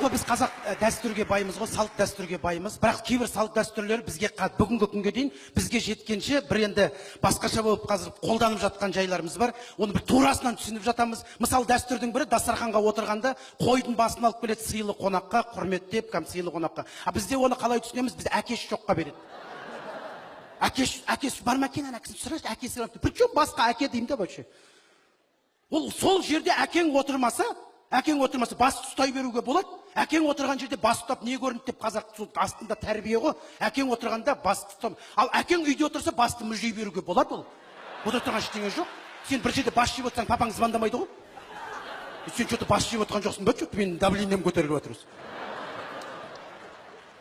ғой біз қазақ дәстүрге баймыз ғой, салт дәстүрге баймыз. Бірақ кейбір салт дәстүрлер бізге бүгінгі күнге дейін бізге жеткенше бір енді басқаша болып қазір қолданып жатқан жайларымыз бар. Оны бір турасынан түсініп жатамыз. Мысалы дәстүрдің бірі дастарханға отырғанда қойдың басын алып келеді сыйлы қонаққа, құрметтеп, сыйлы қонаққа. А бізде оны қалай түсінеміз? Біз әкесі жоққа береді. Әкесі бар ма екен, әкесін сұрашы, әкесі. Причем басқа әке деймін де вообще. Ол сол жерде әкең отырмаса, басты ұстай беруге болады. Әкең отырған жерде бас ұстап не көрінді деп қазақ астында тәрбие ғой. Әкең отырғанда басты ұстап. Ал әкең үйде отырса басты мүжей беруге болады ол. Ода тұрған ештеңе жоқ. Сен бір жерде бас жеп отырсаң, папаң звондамайды ғой. Сен что-то бас жеп отырған жоқсың ба? Что-то менің давлением көтеріліп жатыр.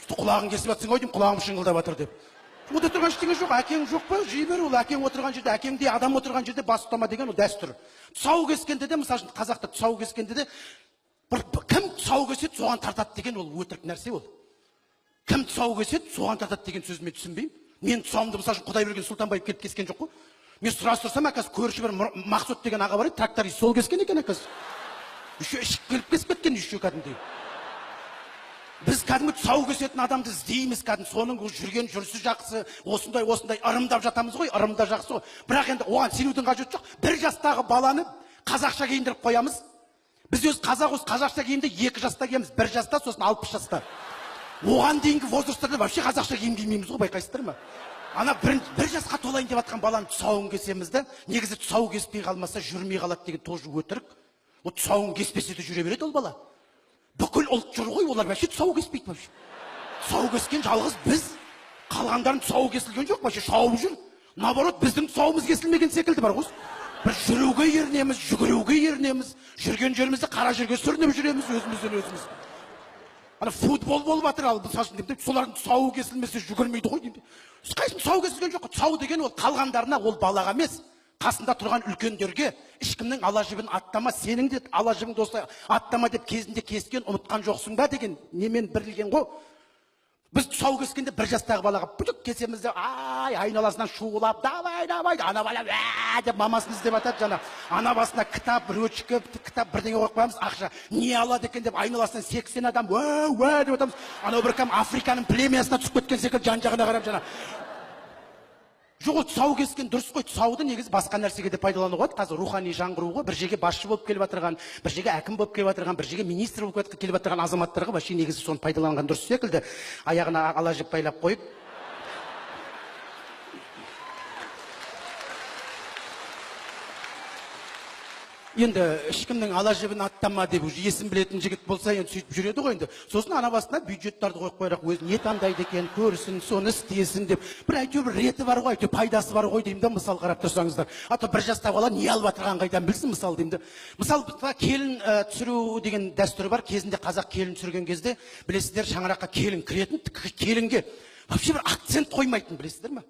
Құлағың кесіп жатсың ғой деймін, құлағым шыңғылдап жатыр деп. Ода тұрған ештеңе жоқ. Әкең жоқ па? Жей бер, ол әкең отырған жерде, әкеңдей адам отырған жерде бас ұстама деген ол дәстүр. Тұсау кескенде де, мысалы қазақта тұсау кескенде де кім тұсау кеседі, соған тартады деген ол өтірік нәрсе ол. Кім тұсау кеседі, соған тартады деген сөзі мен түсінбеймін. Мен тұсауымды мысалы Құдайберген Сұлтанбаев келіп кескен жоқ қой. Мен сұрастырсам, әкесі көрші бір Мақсұт деген аға бар еді, тракторист, сол кескен екен әкесі. Еще ішіп келіп кесіп кеткен, еще кәдімгідей. Біз кәдімгі тұсау кесетін адамды іздейміз, кәдімгі соның жүрген жүрісі жақсы, осындай ырымдап жатамыз ғой, ырымда жақсы ғой. Бірақ енді оған сенудің қажеті жоқ. Бір жастағы баланы қазақша киіндіріп қоямыз. Біз өз қазақша киімді 2 жаста киеміз, 1 жаста, сосын 60 жаста. Оған дейінгі возрастарда вообще қазақша киім кимейміз ғой, байқайсыздар ма? Ана бір жасқа толайын деп жатқан баланы тұсауын кесеміз де, негізі тұсау кеспей қалмаса жүрмей қалады деген тоже өтірік. Ол тұсауын кеспесе де жүре береді ол бала. Бүкіл ұлт жүр ғой, олар вообще тұсау кеспейді вообще. Тұсау кескен жалғыз біз, қалғандарын тұсау кесілген жоқ, вообще шауып жүр. Наоборот, біздің тұсауымыз кесілмеген секілді бар ғой. Бір жүруге ерінеміз, жүгіруге ерінеміз, жүрген жерімізді қара жерге сүрініп жүреміз өзімізден өзіміз. Ана футбол болып жатыр, ал солардың тұсауы кесілмесе жүгірмейді ғой деймін. Ешқайсының тұсауы кесілген жоқ. Тұсау деген ол қалғандарына, ол балаға емес. Қасында тұрған үлкендерге ешкімнің ала жібін аттама, сенің де ала жібің осылай аттама деп кезінде кескен, ұмытқан жоқсың ба деген немен бірілген ғой. Біз тұсау кескенде 1 жастағы балаға бүдік кесеміз де, айналасынан шуылап, давай, ана бала деп мамасын іздеп атады жаңа. Ана басына кітап, ручка, кітап бірдеңе қойып қоямыз, ақша. Не алады екен деп айналасынан 80 адам, деп атамыз. Анау бір кім Африканың племясына түсіп кеткен секілді жан-жағына қарап жаңа. Жоқ, тұсау кескен дұрыс қой. Тұсауды негізі басқа нәрсеге де пайдалануға болады. Қазір рухани жаңғыруға бір жерге басшы болып келіп жатырған, бір жерге әкім болып келіп жатырған, бір жерге министр болып келіп жатырған азаматтарға вообще негізі соны пайдаланған дұрыс секілді. Аяғына ала жіп байлап қойып. Енді ешкімнің ала жібін аттама деп есін білетін жігіт болса, енді сөйтіп жүреді ғой енді. Сосын ана басына бюджеттарды қойып қойырақ, өзі не таңдайды екен, көрсін, соны істесін деп. Бір әйтеуір реті бар ғой, пайдасы бар ғой деймін де, мысал қарап тұрсаңыздар. Ата бір жастағы бала не алып жатырғанын қайдан білсін, мысал деймін де. Мысал келін түсіру деген дәстүрі бар. Кезінде қазақ келін түсірген кезде, білесіздер, шаңыраққа келін кіретін, келінге вообще бір акцент қоймайтын, білесіздер ме?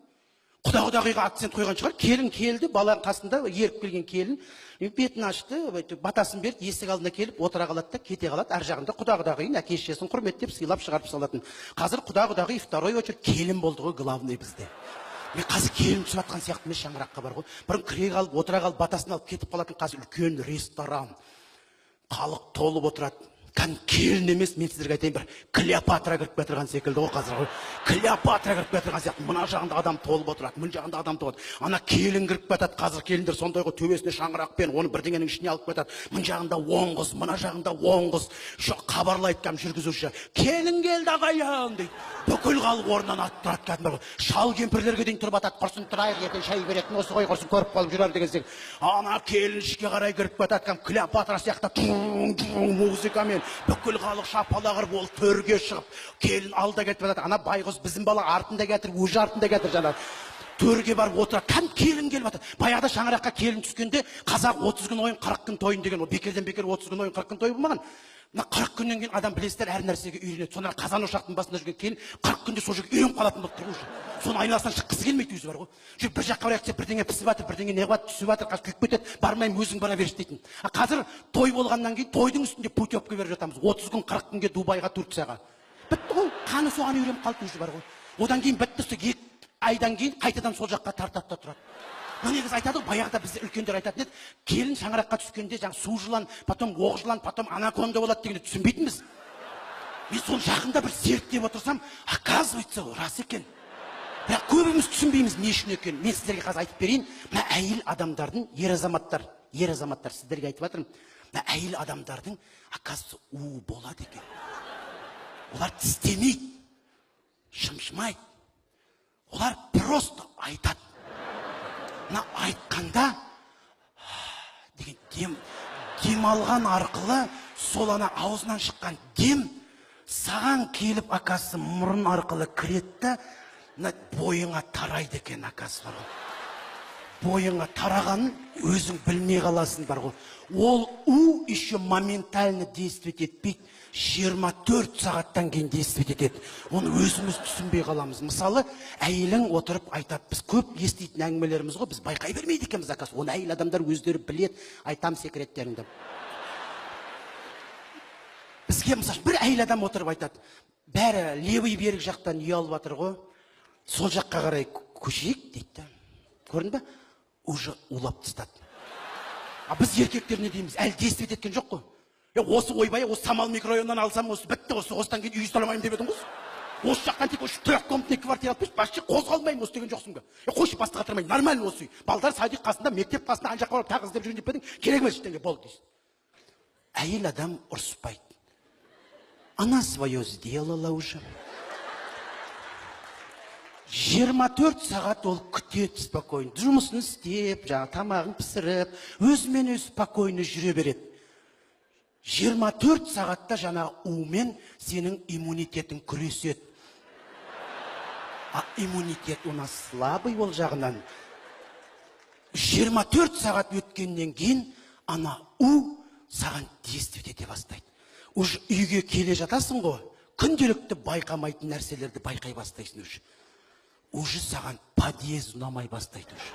Құда-құдағиға акцент қойған шығар. Келін келді, баланың қасында еріп келген келін бетін ашты, батасын берді, есік алдына келіп отыра қалады да кете қалады. Ар жағында құда-құдағиын, әке-шешесін құрметтеп сыйлап шығарып салатын. Қазір құда-құдағи второй очередь келін болды ғой, главный бізде. Мен қазір келін түсіп жатқан сияқты емес, шаңыраққа бар ғой. Бұрын кіре қалып, отыра қалып, батасын алып кетіп қалатын. Қазір үлкен ресторан, халық толып отырады. Келін емес, мен сіздерге айтайын, бір Клеопатра кіріп кетірген секілді ғой қазір ғой. Клеопатра кіріп кетірген сияқты, мына жағында адам толып отырады, мына жағында адам толып. Ана келін кіріп кетеді, қазір келіндер сондай ғой, төбесіне шаңырақпен, оны бірдеңенің ішіне алып кетеді. Мына жағында 10 қыз, мына жағында 10 қыз. Хабарлайды кәм жүргізуші. Келін келді ағайын дейді. Бүкіл халық орнынан атып тұрады кәдімгі. Шал кемпірлерге дейін тұрып атады, құрсын тұрайық, ертең шай беретін осы ғой, құрсын көріп қалып жүрер деген секілді. Ана келін ішке қарай кіріп кетеді, кәм Клеопатра сияқты музыкамен бүкіл халық шапалағыр ол төрге шығып, келін алда кетіп жатады. Ана байғұс біздің бала артында кетір, өже артында кетір жаңағы. Төрге барып отырады, кәм келін келіп жатыр. Баяғыда шаңыраққа келін түскенде қазақ 30 күн ойын 40 күн тойын деген, ол бекерден бекер 30 күн ойын 40 күн тойы болмаған. Мына 40 күннен кейін адам білесіздер әр нәрсеге үйренеді. Сонда қазан ошақтың басында жүрген келін 40 күнде сол жерге үйреніп қалатын болып тұр ғой. Соның айналасынан шыққысы келмейді өзі бар ғой. Жүріп бір жаққа барайық деп бірдеңе пісіп жатыр, бірдеңе неғып жатыр, түсіп жатыр, қазір күйіп кетеді, бармаймын, өзің бара берші дейтін. Қазір той болғаннан кейін тойдың үстінде путевка беріп жатамыз. 30 күн 40 күнге Дубайға, Турцияға. Бітті ғой, қаны соған үйреніп қалды өзі бар ғой. Одан кейін бітті, 2 айдан кейін қайтадан сол жаққа тартады да тұрады. Негізі айтады ғой, баяғыда бізде үлкендер айтатын еді, келін шаңыраққа түскенде жаңа су жылан, потом оқ жылан, потом анаконда болады дегенді түсінбейтінбіз. Мен соны жақында бір зерттеп отырсам, оказывается, рас екен. Бірақ көбіміз түсінбейміз не үшін екен. Мен сіздерге қазір айтып берейін. Мына әйел адамдардың, ер азаматтар сіздерге айтып жатырмын. Мына әйел адамдардың, оказывается, у болады екен. Олар тістемейді, шымшымайды. Олар просто айтады. Мына айтқанда деген дем алған арқылы сол ана аузынан шыққан дем саған келіп акасы мұрын арқылы кіретті, бойыңа тарайды екен акасы бар ғой. Бойыңа тарағанын өзің білмей қаласың бар ғой. Ол у еще моментально действовать етпейді. 24 сағаттан кейін действовать етеді. Оны өзіміз түсінбей қаламыз. Мысалы, әйелің отырып айтады. Біз көп еститін әңгімелеріміз ғой, біз байқай бермейді екенбіз акасы. Оны әйел адамдар өздері біледі, айтам секреттеріңді. Бізге мысалы бір әйел адам отырып айтады. Бәрі левый берік жақтан ұялып жатыр ғой. Сол жаққа қарай көшейік дейді. Көрдің бе? Уже улап тастады. А біз еркектер не дейміз? Әлі действовать еткен жоқ қой. Осы ойбай, осы Самал микрорайонынан алсам, осы бітті, осыдан кейін үй ұсталамаймын деп едің ғой. Осы жақтан тек осы трехкомнатный квартира алып, басшы қозғалмаймын осы деген жоқсың ба? Қойшы басқа қатырмайын, нормально осы үй. Балдар садик қасында, мектеп қасында, ана жаққа барып тағы іздеп жүрген деп едің, керек емес ештеңе, болды дейсің. Әйел адам ұрыспайды. Она свое сделала уже. 24 сағат ол күтеді спокойно. Жұмысын істеп, тамағын пісіріп, өзімен өзі спокойно жүре береді. 24 сағатта жаңа умен сенің иммунитетің күреседі. А иммунитет у нас слабый ол жағынан. 24 сағат өткеннен кейін ана у саған действовать ете бастайды. Уже үйге келе жатасың ғой, күнделікті байқамайтын нәрселерді байқай бастайсың уже. Уже саған подъезд ұнамай бастайды уже.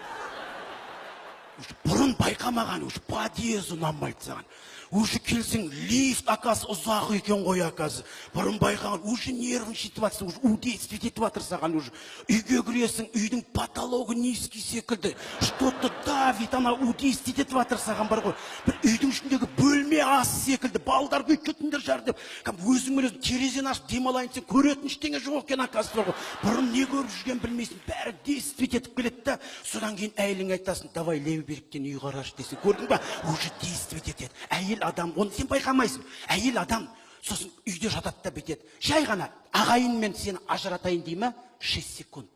Бұрын байқамаған, уже подъезд ұнамайды саған. Уже келсең, лифт акасы ұзақ екен ғой акасы. Бұрын байқаған, уже нервін жетіп атсың, уже удействовать етіп атыр саған уже. Үйге кіресің, үйдің потологы низкий секілді. Что-то давит, ана удействовать етіп атыр саған бар ғой. Бір үйдің ішіндегі бөлме ас секілді, балдар көйтетіндер жар деп. Өзіңмен өзің терезені ашып демалайын сен, көретін ештеңе жоқ екен акасы бар ғой. Бұрын не көріп жүрген білмейсің, бәрі действовать етіп келеді да, содан кейін әйелің айтасың, давай левый беріктен үй қараш десең, көрдің ба? Уже действовать етеді. Әйел адам, оны сен байқамайсың. Әйел адам сосын үйде жатады да бітеді. Жай ғана ағайынмен сені ажыратайын дей ма? 6 секунд.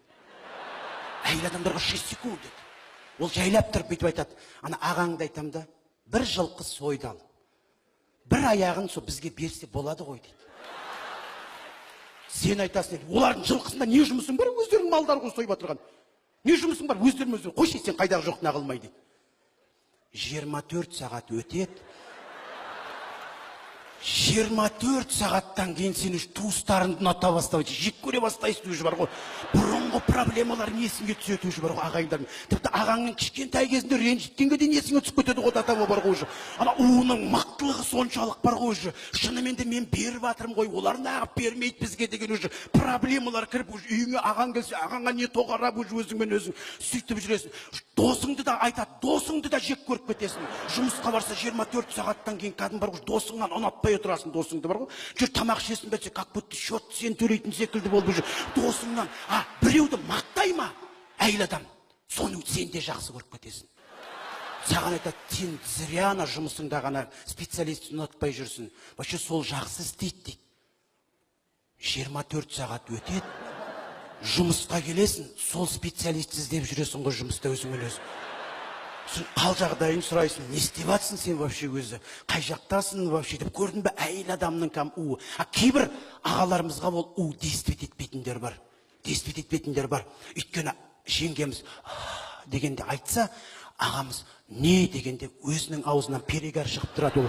Әйел адамдарға 6 секунд деді. Ол жайлап тұрып бүйтіп айтады. Ана ағаңды айтам да, бір жылқы сойды ал. Бір аяғын со бізге берсе болады ғой дейді. Сен айтасың, олардың жылқысында не жұмысың бар? Өздерің малдар ғой сойып отырған. Не жұмысың бар? Өздерің өздерің. Қойшы, сен қайдағы жоқтың ағылмай дейді. 24 сағат өтеді. 24 сағаттан кейін сен үш туыстарыңды ұната бастайды, жек көре бастайсың уже бар ғой. Бұрынғы проблемалар есіңе түседі уже бар ғой ағайындарың. Тіпті ағаңның кішкентай кезінде ренжіткенге дейін есіңе түсіп кетеді ғой атама бар ғой уже. Ана уының мақтылығы соншалық бар ғой уже. Шынымен де мен беріп жатырмын ғой, олар неғып бермейді бізге деген уже проблемалар кіріп уже үйіңе ағаң келсе, ағаңа не тоғарап уже өзіңмен өзің сөйтіп жүресің. Досыңды да айтады, досыңды да жек көріп кетесің. Жұмысқа барса 24 сағаттан кейін кәдім бар ғой, досыңнан ұнатпай отырасың, досыңды бар ғой. Жүр тамақ ішесің бәтсе, как будто счет сен төлейтін секілді болып жүр. Досыңнан, біреуді мақтай ма? Әйел адам, соны сен де жақсы көріп кетесің. Саған айтады, сен зря ана жұмысыңда ғана специалист ұнатпай жүрсің. Вообще сол жақсы істейді дейді. 24 сағат өтеді. Жұмысқа келесің, сол специалист іздеп жүресің ғой жұмыста өзіңмен өзің. Сен қал жағдайын сұрайсың, не істеп жатсың сен вообще өзі? Қай жақтасың вообще деп көрдің бе? Әйел адамның у. Кейбір ағаларымызға ол у действовать етпейтіндер бар. Действовать етпейтіндер бар. Өйткені жеңгеміз дегенде айтса, ағамыз не дегенде өзінің аузынан перегар шығып тұрады.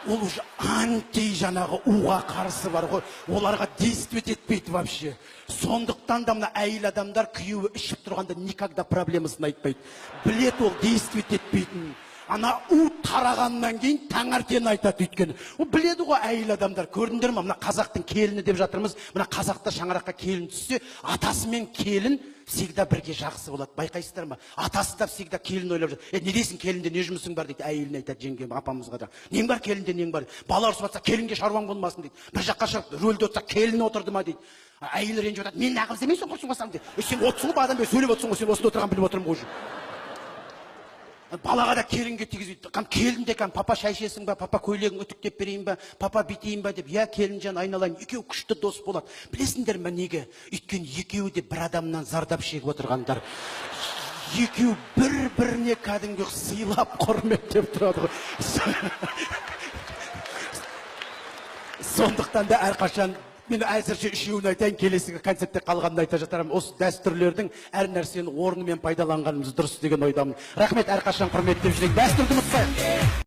Ол уже анти жаңағы уға қарсы бар ғой. Оларға действовать етпейді вообще. Сондықтан да мына әйел адамдар күйеуі ішіп тұрғанда никогда проблемасын айтпайды. Білет ол действовать етпейтін. ана у тарағаннан кейін таңертең айтады. Өйткені ол біледі ғой, әйел адамдар. Көрдіңдер ме, мына қазақтың келіні деп жатырмыз. Мына қазақта шаңыраққа келін түссе, атасы мен келін всегда бірге жақсы болады. Байқайсыздар ма? Атасы да всегда келін ойлап жатыр. Не дейсің, келінде не жұмысың бар дейді. Әйеліне айтады, жеңгем, апамызға да. Нең бар келінде, нең бар? Бала ұрысып жатса, келінге шаруаң болмасын дейді. Bir жаққа шығып рөлде отырса, келіні отырды ма дейді. Әйел ренжіп жатады. Мен нағыз емессің, құрсын қосам дейді. Сен отырсың ғой, адам сөйлеп отырсың ғой, сен осында отырған біліп отырмын ғой. Балаға да келінге тигізбейді. Келінде папа шай ішесің ба, папа көйлегін үтіктеп берейін ба, папа бүйтейін ба деп. Я, келінжан, айналайын, екеуі күшті дос болады. Білесіңдер ме неге? Өйткені екеуі де бір адамнан зардап шегіп отырғандар. Екеуі бір-біріне кәдімгі сыйлап, құрметтеп тұрады ғой. Сондықтан да әрқашан мен әзірше үшеуін айтайын, келесі концертте қалғанын айта жатармын. Осы дәстүрлердің әр нәрсені орнымен пайдаланғанымыз дұрыс деген ойдамын. Рахмет, әрқашан құрметтеп жүрейік. Дәстүрді ұмытпайық.